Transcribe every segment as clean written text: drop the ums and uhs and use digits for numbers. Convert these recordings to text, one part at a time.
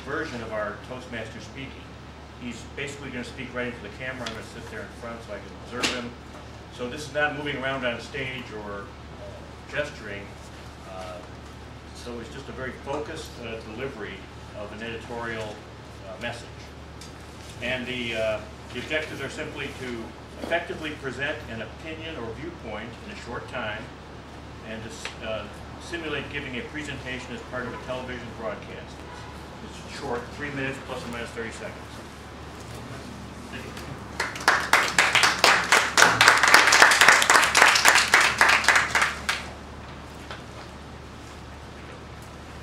version of our Toastmaster speaking. He's basically going to speak right into the camera. I'm going to sit there in front so I can observe him. So this is not moving around on stage or gesturing. So it's just a very focused delivery of an editorial message. And the objectives are simply to effectively present an opinion or viewpoint in a short time and to simulate giving a presentation as part of a television broadcast. It's short, 3 minutes plus or minus 30 seconds.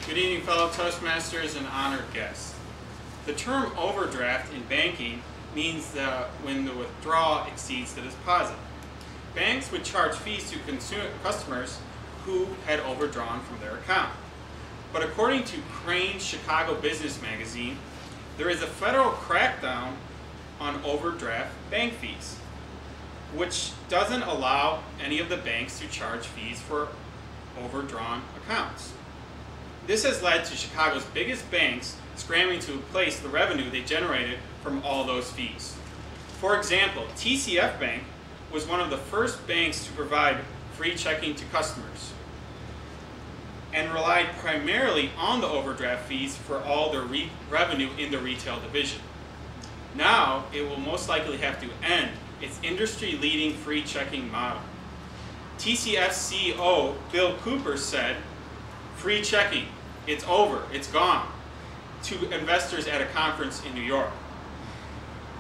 Good evening, fellow Toastmasters and honored guests. The term overdraft in banking means that when the withdrawal exceeds the deposit. Banks would charge fees to customers who had overdrawn from their account. But according to Crain's Chicago Business Magazine, there is a federal crackdown on overdraft bank fees, which doesn't allow any of the banks to charge fees for overdrawn accounts. This has led to Chicago's biggest banks scrambling to replace the revenue they generated from all those fees. For example, TCF Bank was one of the first banks to provide free checking to customers and relied primarily on the overdraft fees for all their revenue in the retail division. Now, it will most likely have to end its industry-leading free checking model. TCF CEO Bill Cooper said, "Free checking, it's over, it's gone," to investors at a conference in New York.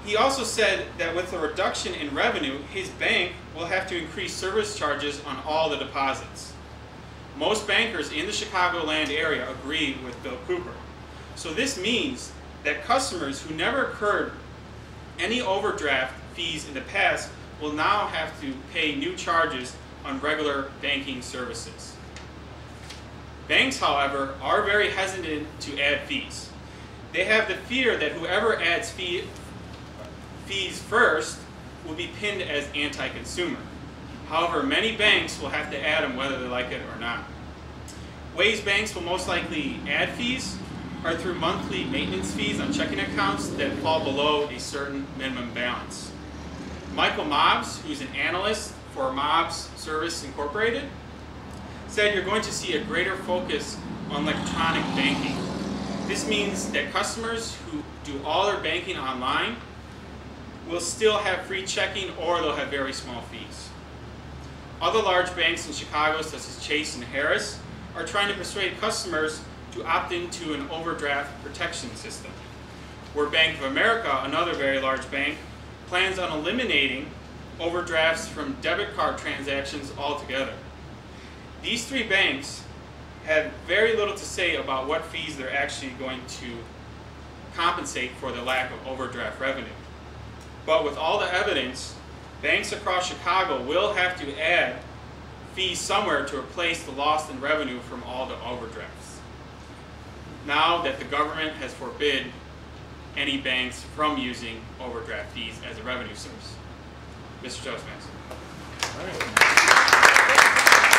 He also said that with the reduction in revenue, his bank will have to increase service charges on all the deposits. Most bankers in the Chicagoland area agree with Bill Cooper. So this means that customers who never incurred any overdraft fees in the past will now have to pay new charges on regular banking services. Banks, however, are very hesitant to add fees. They have the fear that whoever adds fees first will be pinned as anti-consumer. However, many banks will have to add them whether they like it or not. Ways banks will most likely add fees are through monthly maintenance fees on checking accounts that fall below a certain minimum balance. Michael Mobbs, who's an analyst for Mobbs Service Incorporated, said you're going to see a greater focus on electronic banking. This means that customers who do all their banking online will still have free checking or they'll have very small fees. Other large banks in Chicago, such as Chase and Harris, are trying to persuade customers to opt into an overdraft protection system, where Bank of America, another very large bank, plans on eliminating overdrafts from debit card transactions altogether. These three banks have very little to say about what fees they're actually going to compensate for the lack of overdraft revenue. But with all the evidence, banks across Chicago will have to add fees somewhere to replace the loss in revenue from all the overdrafts, now that the government has forbid any banks from using overdraft fees as a revenue source. Mr. Toastmaster. All right.